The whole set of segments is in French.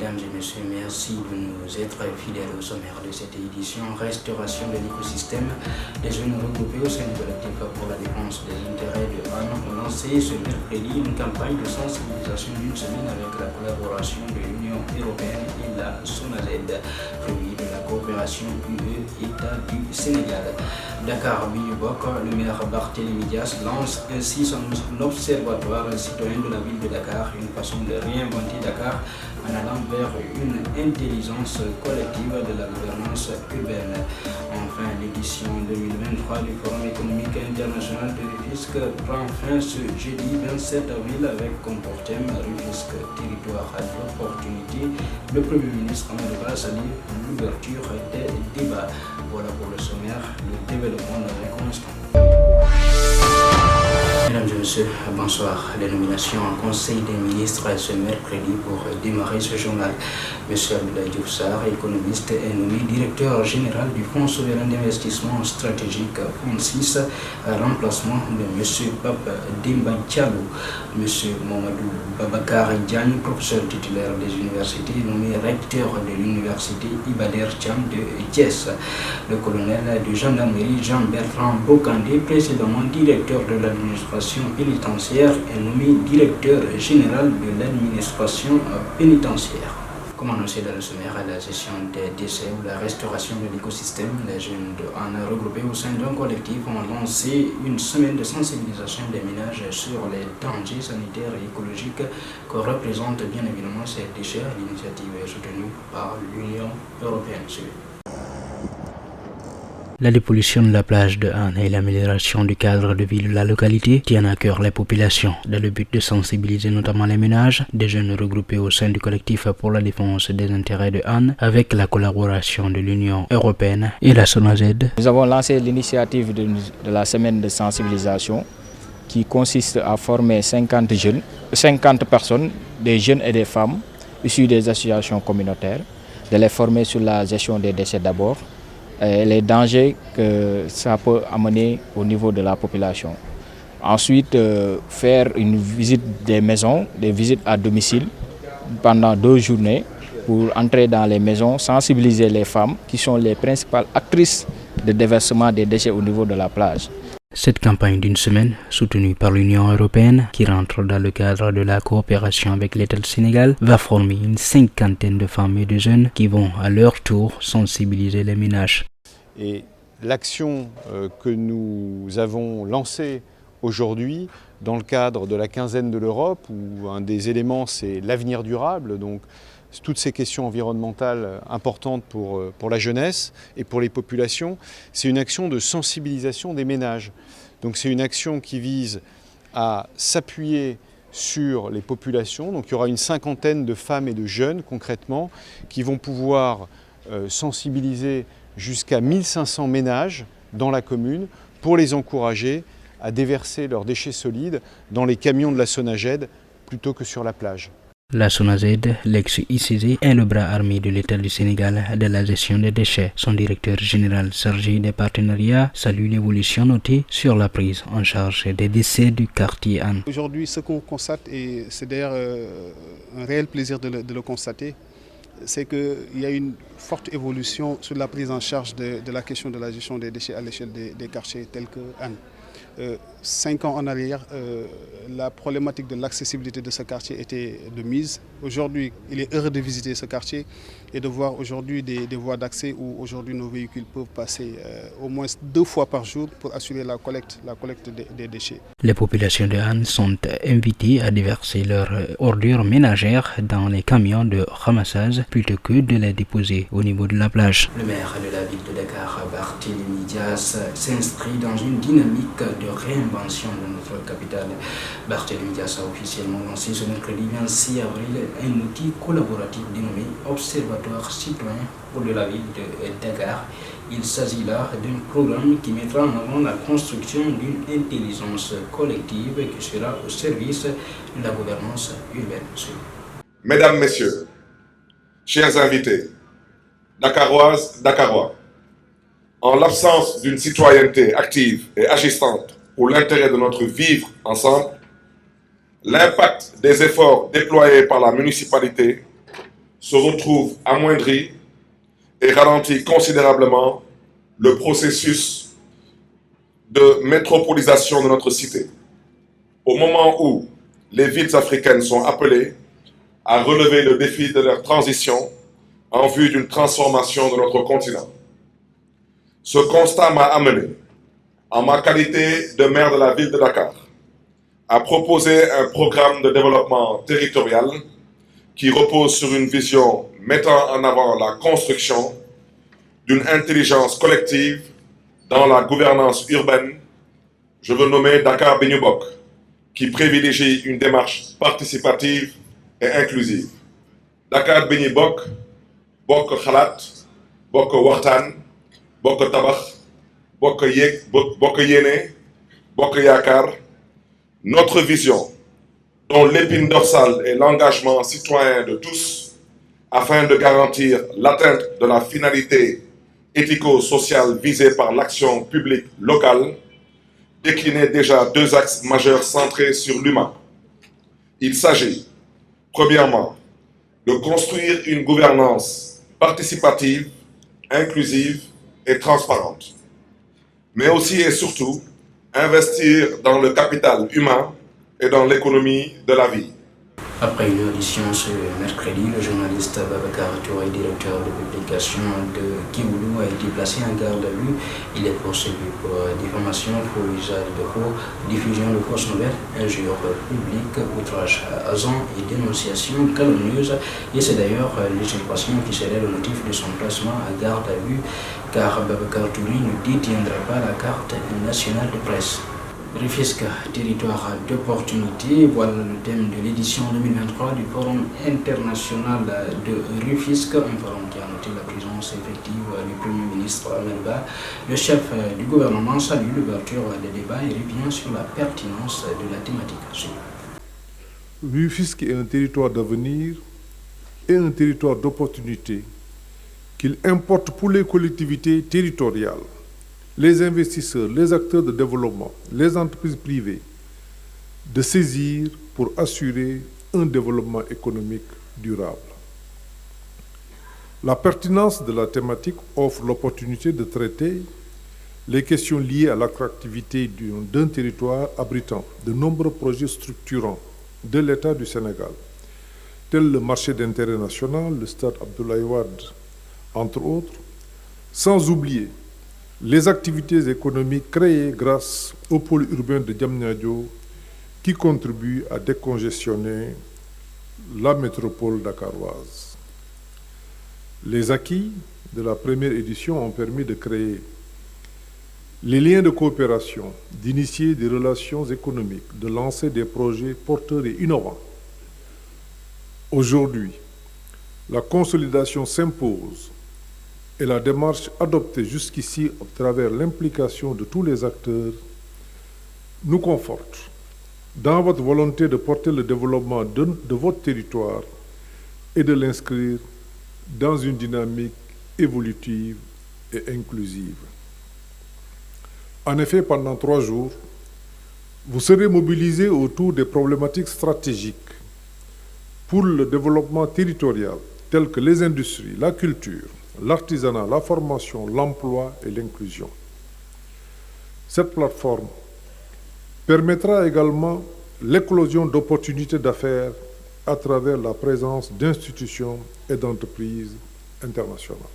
Mesdames et messieurs, merci de nous être fidèles au sommaire de cette édition. Restauration de l'écosystème des jeunes regroupés au sein du collectif pour la défense des intérêts de l'AN ont lancé ce mercredi une campagne de sensibilisation d'une semaine avec la collaboration de l'Union européenne et la SONAZ, fruit de la coopération UE-État du Sénégal. Dakar Biyubok, le maire Barthélémy Dias lance ainsi son observatoire citoyen de la ville de Dakar, une façon de réinventer Dakar en allant vers une intelligence collective de la gouvernance urbaine. Enfin, l'édition 2023 du Forum économique international de Rufisque prend fin ce jeudi 27 avril avec comme thème Rufisque, territoire d'opportunité. Le Premier ministre Amadou salue l'ouverture des débats. Voilà pour le sommaire, le développement de la constant. Mesdames et messieurs, bonsoir. Les nominations en Conseil des ministres ce mercredi pour démarrer ce journal. Monsieur Abdoulaye Diouf Sarr, économiste, est nommé directeur général du Fonds souverain d'investissement stratégique FONSIS, à remplacement de Monsieur Pape Demba Diallo. Monsieur Mamadou Babacar Diagne, professeur titulaire des universités, nommé recteur de l'université Ibader Thiam de Thiès. Le colonel de gendarmerie Jean-Bertrand Bokandé, précédemment directeur de l'administration pénitentiaire, est nommé directeur général de l'administration pénitentiaire. Comme annoncé dans le sommaire, la gestion des déchets ou la restauration de l'écosystème, les jeunes de AN regroupés au sein d'un collectif ont lancé une semaine de sensibilisation des ménages sur les dangers sanitaires et écologiques que représentent bien évidemment ces déchets. L'initiative est soutenue par l'Union européenne. La dépollution de la plage de Han et l'amélioration du cadre de vie de la localité tiennent à cœur les populations, dans le but de sensibiliser notamment les ménages, des jeunes regroupés au sein du collectif pour la défense des intérêts de Han, avec la collaboration de l'Union européenne et la SONAZ. Nous avons lancé l'initiative de la semaine de sensibilisation qui consiste à former 50 personnes, des jeunes et des femmes, issus des associations communautaires, de les former sur la gestion des déchets d'abord, et les dangers que ça peut amener au niveau de la population. Ensuite, faire une visite des maisons, des visites à domicile pendant 2 journées pour entrer dans les maisons, sensibiliser les femmes qui sont les principales actrices de déversement des déchets au niveau de la plage. Cette campagne d'une semaine, soutenue par l'Union européenne, qui rentre dans le cadre de la coopération avec l'État du Sénégal, va former une 50aine de femmes et de jeunes qui vont à leur tour sensibiliser les ménages. Et l'action que nous avons lancée aujourd'hui dans le cadre de la quinzaine de l'Europe, où un des éléments c'est l'avenir durable, donc toutes ces questions environnementales importantes pour la jeunesse et pour les populations, c'est une action de sensibilisation des ménages. Donc c'est une action qui vise à s'appuyer sur les populations. Donc il y aura une 50aine de femmes et de jeunes concrètement qui vont pouvoir sensibiliser jusqu'à 1500 ménages dans la commune pour les encourager à déverser leurs déchets solides dans les camions de la SONAGED plutôt que sur la plage. La SONAZ, l'ex-ICG, est le bras armé de l'État du Sénégal de la gestion des déchets. Son directeur général chargé des partenariats salue l'évolution notée sur la prise en charge des déchets du quartier Han. Aujourd'hui, ce qu'on constate, et c'est d'ailleurs un réel plaisir de le constater, c'est qu'il y a une forte évolution sur la prise en charge de la question de la gestion des déchets à l'échelle des quartiers tels que Han. 5 ans en arrière, la problématique de l'accessibilité de ce quartier était de mise. Aujourd'hui, il est heureux de visiter ce quartier et de voir aujourd'hui des voies d'accès où aujourd'hui nos véhicules peuvent passer au moins 2 fois par jour pour assurer la collecte des déchets. Les populations de Han sont invitées à déverser leurs ordures ménagères dans les camions de ramassage plutôt que de les déposer au niveau de la plage. Le maire de la ville de Dakar, Barthélémy Dias, s'inscrit dans une dynamique de réinvention de notre capitale. Barthélémy Dias a officiellement lancé ce mercredi 26 avril un outil collaboratif dénommé Observatoire citoyen pour la ville de Dakar. Il s'agit là d'un programme qui mettra en avant la construction d'une intelligence collective qui sera au service de la gouvernance urbaine. Mesdames, Messieurs, chers invités, Dakaroises, Dakarois, en l'absence d'une citoyenneté active et agissante pour l'intérêt de notre vivre ensemble, l'impact des efforts déployés par la municipalité se retrouve amoindri et ralentit considérablement le processus de métropolisation de notre cité. Au moment où les villes africaines sont appelées à relever le défi de leur transition en vue d'une transformation de notre continent. Ce constat m'a amené, en ma qualité de maire de la ville de Dakar, à proposer un programme de développement territorial qui repose sur une vision mettant en avant la construction d'une intelligence collective dans la gouvernance urbaine. Je veux nommer Dakar Benni Bokk, qui privilégie une démarche participative et inclusive. Dakar Benni Bokk, Bokk Xalaat, Bokk Waxtaan, Bokk Tabax, Bokk Yéene, Bokk Yaakaar. Notre vision, dont l'épine dorsale est l'engagement citoyen de tous, afin de garantir l'atteinte de la finalité éthico-sociale visée par l'action publique locale, déclinait déjà deux axes majeurs centrés sur l'humain. Il s'agit, premièrement, de construire une gouvernance participative, inclusive et transparente, mais aussi et surtout investir dans le capital humain et dans l'économie de la vie. Après une audition ce mercredi, le journaliste Babacar Touré, directeur de publication de Kéwoulo, a été placé en garde à vue. Il est poursuivi pour diffamation, faux usage de faux, diffusion de fausses nouvelles, injures publiques, outrage à agent et dénonciation calomnieuse. Et c'est d'ailleurs l'usurpation qui serait le motif de son placement à garde à vue, car Babacar Touré ne détiendra pas la carte nationale de presse. Rufisque, territoire d'opportunité, voilà le thème de l'édition 2023 du Forum international de Rufisque, un forum qui a noté la présence effective du Premier ministre Amadou Ba. Le chef du gouvernement salue l'ouverture des débats et revient sur la pertinence de la thématique. Rufisque est un territoire d'avenir et un territoire d'opportunité qu'il importe pour les collectivités territoriales, les investisseurs, les acteurs de développement, les entreprises privées, de saisir pour assurer un développement économique durable. La pertinence de la thématique offre l'opportunité de traiter les questions liées à l'attractivité d'un territoire abritant de nombreux projets structurants de l'État du Sénégal, tels le marché d'intérêt national, le stade Abdoulaye Wade, entre autres, sans oublier les activités économiques créées grâce au pôle urbain de Diamniadio qui contribuent à décongestionner la métropole dakaroise. Les acquis de la première édition ont permis de créer les liens de coopération, d'initier des relations économiques, de lancer des projets porteurs et innovants. Aujourd'hui, la consolidation s'impose et la démarche adoptée jusqu'ici à travers l'implication de tous les acteurs nous conforte dans votre volonté de porter le développement de votre territoire et de l'inscrire dans une dynamique évolutive et inclusive. En effet, pendant 3 jours, vous serez mobilisés autour des problématiques stratégiques pour le développement territorial, telles que les industries, la culture, l'artisanat, la formation, l'emploi et l'inclusion. Cette plateforme permettra également l'éclosion d'opportunités d'affaires à travers la présence d'institutions et d'entreprises internationales.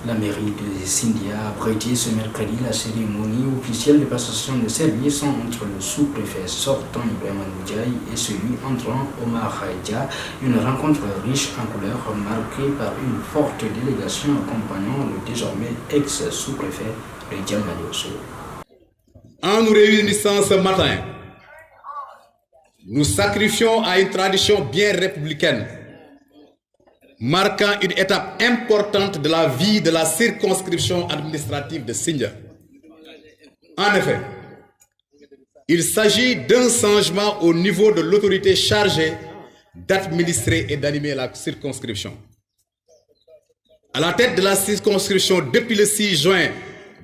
La mairie de Sindia a prêté ce mercredi la cérémonie officielle de passation de service entre le sous-préfet sortant Ibrahima Ndiaye et celui entrant Omar Dia. Une rencontre riche en couleurs marquée par une forte délégation accompagnant le désormais ex-sous-préfet de Diamniadio. En nous réunissant ce matin, nous sacrifions à une tradition bien républicaine, marquant une étape importante de la vie de la circonscription administrative de Sindia. En effet, il s'agit d'un changement au niveau de l'autorité chargée d'administrer et d'animer la circonscription. À la tête de la circonscription depuis le 6 juin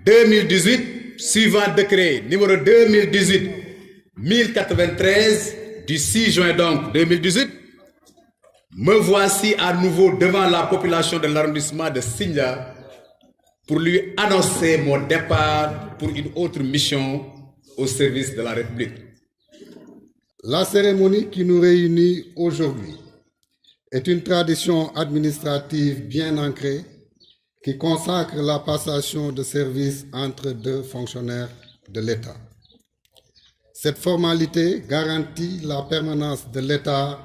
2018, suivant décret numéro 2018-1093 du 6 juin donc 2018, Me voici à nouveau devant la population de l'arrondissement de Sindia pour lui annoncer mon départ pour une autre mission au service de la République. La cérémonie qui nous réunit aujourd'hui est une tradition administrative bien ancrée qui consacre la passation de service entre deux fonctionnaires de l'État. Cette formalité garantit la permanence de l'État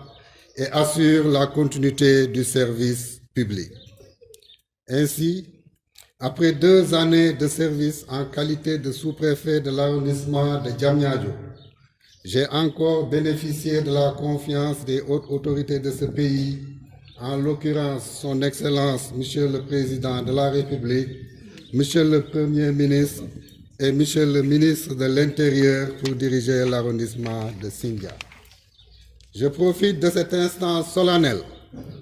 et assure la continuité du service public. Ainsi, après 2 années de service en qualité de sous-préfet de l'arrondissement de Diamniadio, j'ai encore bénéficié de la confiance des hautes autorités de ce pays, en l'occurrence son Excellence, Monsieur le Président de la République, Monsieur le Premier ministre et Monsieur le ministre de l'Intérieur pour diriger l'arrondissement de Sindia. Je profite de cet instant solennel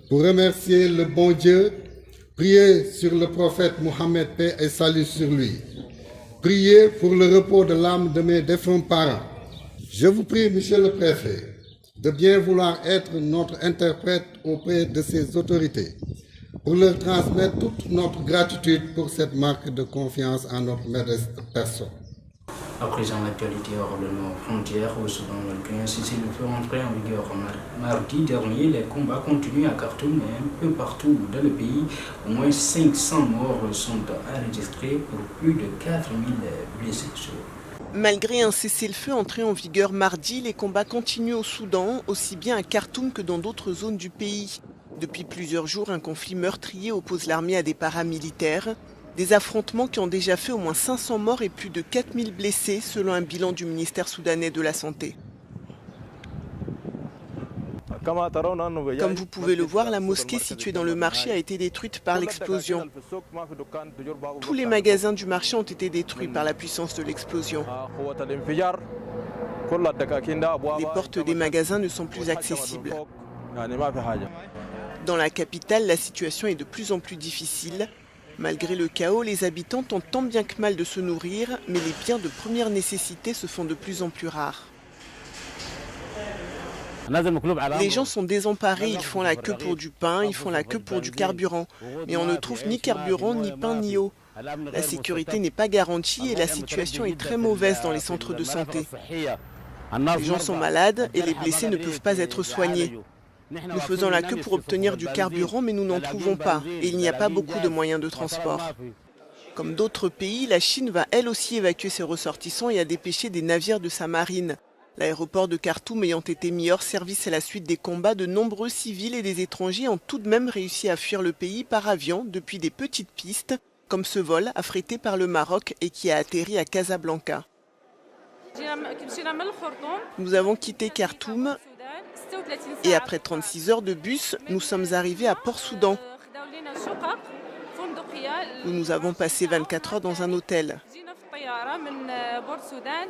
pour remercier le bon Dieu, prier sur le prophète Mohammed, paix et salut sur lui, prier pour le repos de l'âme de mes défunts parents. Je vous prie, Monsieur le Préfet, de bien vouloir être notre interprète auprès de ces autorités pour leur transmettre toute notre gratitude pour cette marque de confiance en notre modeste personne. À présent, l'actualité hors de nos frontières, au Soudan, le 15 Cécile fait entrer en vigueur mardi dernier. Les combats continuent à Khartoum et un peu partout dans le pays. Au moins 500 morts sont enregistrés pour plus de 4000 blessés. Malgré un cessez-le-feu entré en vigueur mardi, les combats continuent au Soudan, aussi bien à Khartoum que dans d'autres zones du pays. Depuis plusieurs jours, un conflit meurtrier oppose l'armée à des paramilitaires. Des affrontements qui ont déjà fait au moins 500 morts et plus de 4000 blessés, selon un bilan du ministère soudanais de la Santé. Comme vous pouvez le voir, la mosquée située dans le marché a été détruite par l'explosion. Tous les magasins du marché ont été détruits par la puissance de l'explosion. Les portes des magasins ne sont plus accessibles. Dans la capitale, la situation est de plus en plus difficile. Malgré le chaos, les habitants tentent tant bien que mal de se nourrir, mais les biens de première nécessité se font de plus en plus rares. Les gens sont désemparés, ils font la queue pour du pain, ils font la queue pour du carburant. Mais on ne trouve ni carburant, ni pain, ni eau. La sécurité n'est pas garantie et la situation est très mauvaise dans les centres de santé. Les gens sont malades et les blessés ne peuvent pas être soignés. Nous faisons la queue pour obtenir du carburant, mais nous n'en trouvons pas et il n'y a pas beaucoup de moyens de transport. Comme d'autres pays, la Chine va elle aussi évacuer ses ressortissants et a dépêché des navires de sa marine. L'aéroport de Khartoum ayant été mis hors service à la suite des combats, de nombreux civils et des étrangers ont tout de même réussi à fuir le pays par avion depuis des petites pistes, comme ce vol affrété par le Maroc et qui a atterri à Casablanca. Nous avons quitté Khartoum et après 36 heures de bus, nous sommes arrivés à Port-Soudan, où nous avons passé 24 heures dans un hôtel.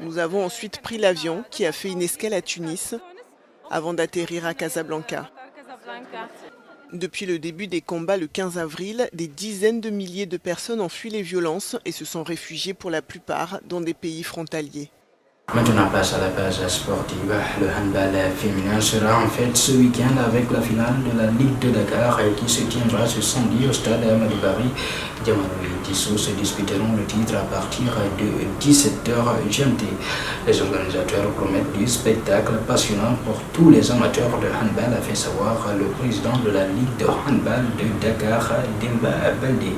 Nous avons ensuite pris l'avion qui a fait une escale à Tunis avant d'atterrir à Casablanca. Depuis le début des combats le 15 avril, des dizaines de milliers de personnes ont fui les violences et se sont réfugiées pour la plupart dans des pays frontaliers. Maintenant, place à la page sportive. Le handball féminin sera en fait ce week-end avec la finale de la Ligue de Dakar qui se tiendra ce samedi au stade Amadou Barry. Diamano et Tissot se disputeront le titre à partir de 17h GMT. Les organisateurs promettent du spectacle passionnant pour tous les amateurs de handball, a fait savoir le président de la Ligue de handball de Dakar, Demba Baldé.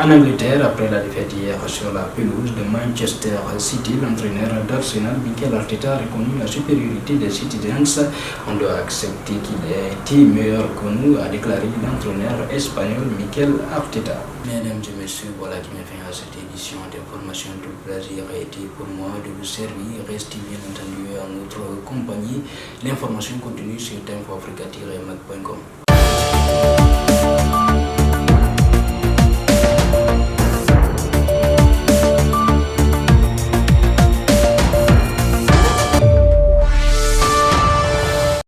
En Angleterre, après la défaite hier sur la pelouse de Manchester City, l'entraîneur d'Arsenal, Mikel Arteta, a reconnu la supériorité des Citizens. On doit accepter qu'il a été meilleur que nous, a déclaré l'entraîneur espagnol Mikel Arteta. Mesdames et messieurs, voilà qui met fin à cette édition d'information. Tout plaisir a été pour moi de vous servir. Restez bien entendu à notre compagnie. L'information continue sur infoafrica-mag.com.